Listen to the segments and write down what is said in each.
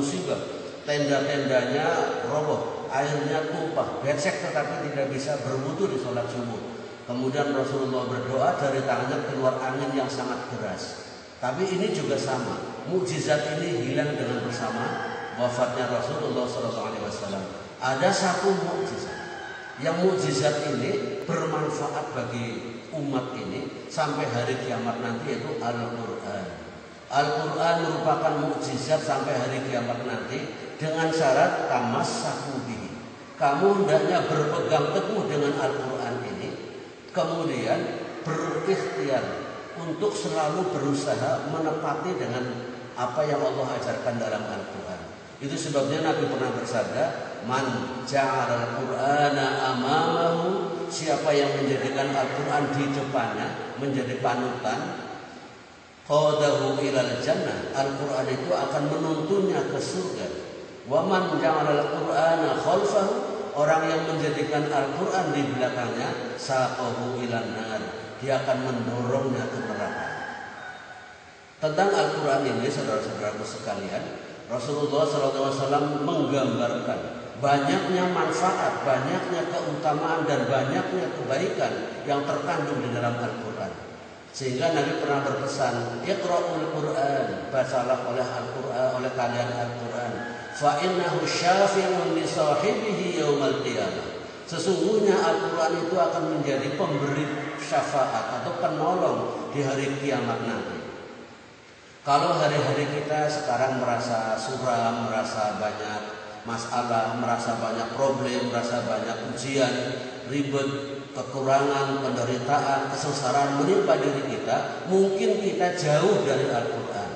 musibah, tenda-tendanya roboh, airnya tumpah, becek tetapi tidak bisa berwudu di sholat subuh. Kemudian Rasulullah berdoa, dari tangannya keluar angin yang sangat deras. Tapi ini juga sama, mukjizat ini hilang dengan bersama wafatnya Rasulullah SAW. Ada satu mukjizat, yang mukjizat ini bermanfaat bagi umat ini sampai hari kiamat nanti, yaitu Al-Quran. Al-Quran merupakan mukjizat sampai hari kiamat nanti dengan syarat tamassaku bihi. Kamu hendaknya berpegang teguh dengan Al-Quran ini, kemudian berikhtiar untuk selalu berusaha menepati dengan apa yang Allah ajarkan dalam Al-Quran. Itu sebabnya Nabi pernah bersabda, man ja'ala al-Qur'ana amamahu, siapa yang menjadikan Al-Quran di depannya menjadi panutan, qadahu ilal jannah, Al-Quran itu akan menuntunnya ke surga. Wa man ja'ala al-Qur'ana khalfahu, orang yang menjadikan Al-Quran di belakangnya, saqahu ilan nar, dia akan mendorongnya ke neraka. Tentang Al-Quran ini, saudara-saudaraku sekalian, Rasulullah SAW menggambarkan banyaknya manfaat, banyaknya keutamaan dan banyaknya kebaikan yang terkandung di dalam Al-Quran. Sehingga Nabi pernah berpesan, Iqra'ul Quran, bacalah oleh Al-Quran, oleh kalian Al-Quran. Fa innahu syafi'un li sahibihi yaumal qiyamah. Sesungguhnya Al-Quran itu akan menjadi pemberi syafaat atau penolong di hari kiamat nanti. Kalau hari-hari kita sekarang merasa suram, merasa banyak masalah, merasa banyak problem, merasa banyak ujian, ribet, kekurangan, penderitaan, kesengsaraan menimpa diri kita, mungkin kita jauh dari Al-Quran.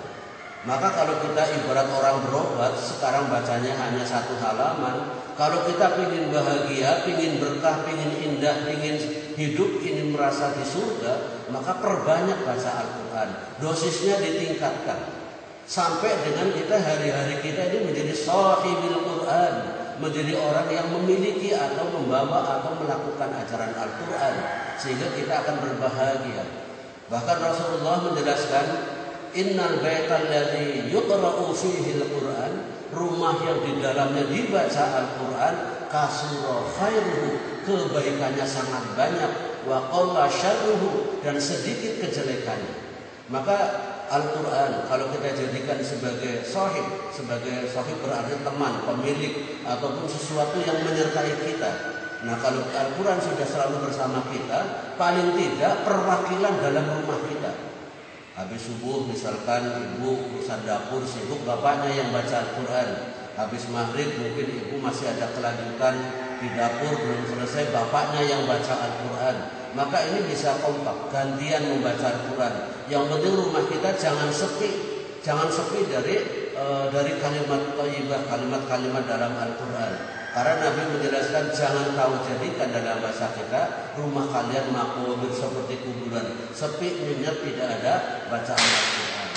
Maka kalau kita ibarat orang berobat, sekarang bacanya hanya satu halaman. Kalau kita ingin bahagia, ingin berkah, ingin indah, ingin hidup, ingin merasa di surga, maka perbanyak baca Al-Quran. Dosisnya ditingkatkan. Sampai dengan kita hari-hari kita ini menjadi sahibil Quran, menjadi orang yang memiliki atau membawa atau melakukan ajaran Al-Quran, sehingga kita akan berbahagia. Bahkan Rasulullah menjelaskan, innal baital ladzi yuqra'u fihi al-Quran, rumah yang di dalamnya dibaca Al-Quran, kasura khairuhu, kebaikannya sangat banyak, wa qalla syarruhu, dan sedikit kejelekannya. Maka Al-Quran kalau kita jadikan sebagai sahib berarti teman, pemilik, ataupun sesuatu yang menyertai kita. Nah, kalau Al-Quran sudah selalu bersama kita, paling tidak perwakilan dalam rumah kita. Habis subuh misalkan ibu urusan dapur sibuk, bapaknya yang baca Al-Quran. Habis maghrib mungkin ibu masih ada kelanjutan di dapur belum selesai, bapaknya yang baca Al-Quran. Maka ini bisa kompak, gantian membaca Al-Quran. Yang penting rumah kita jangan sepi dari kalimat thayyibah, kalimat-kalimat dalam Al-Quran. Karena Nabi menjelaskan, jangan kau jadikan dalam bahasa kita rumah kalian makmur seperti kuburan, sepi, nyenyak, tidak ada bacaan Al-Quran.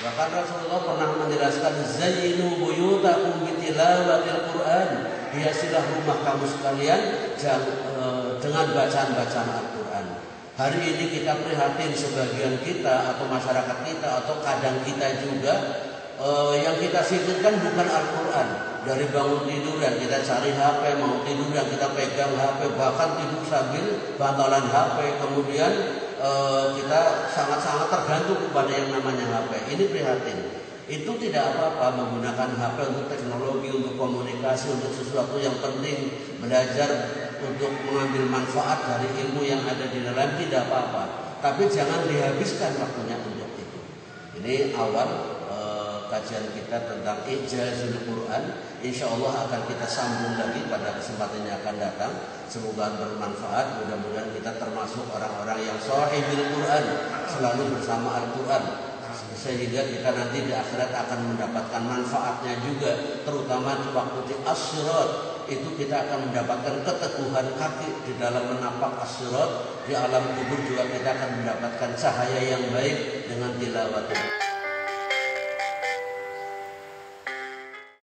Bahkan Rasulullah pernah menjelaskan, zayyinu buyutakum bitilawatil Quran, hiasilah rumah kamu sekalian dengan bacaan-bacaan Al-Quran. Hari ini kita prihatin, sebagian kita atau masyarakat kita atau kadang kita juga yang kita sibukkan bukan Al-Quran. Dari bangun tidur yang kita cari HP, mau tidur yang kita pegang HP, bahkan tidur sambil bantalan HP. Kemudian kita sangat-sangat tergantung kepada yang namanya HP. Ini prihatin. Itu tidak apa-apa menggunakan HP untuk teknologi, untuk komunikasi, untuk sesuatu yang penting, belajar, untuk mengambil manfaat dari ilmu yang ada di dalam, tidak apa-apa. Tapi jangan dihabiskan waktunya untuk itu. Ini awal kajian kita tentang Ijazul Quran. Insya Allah akan kita sambung lagi pada kesempatan yang akan datang. Semoga bermanfaat. Mudah-mudahan kita termasuk orang-orang yang shahidul Quran, selalu bersama Al-Quran, sehingga kita nanti di akhirat akan mendapatkan manfaatnya juga. Terutama di waktu di As-Sirat, itu kita akan mendapatkan keteguhan kaki di dalam menapak As-Sirat. Di alam kubur juga kita akan mendapatkan cahaya yang baik dengan tilawat.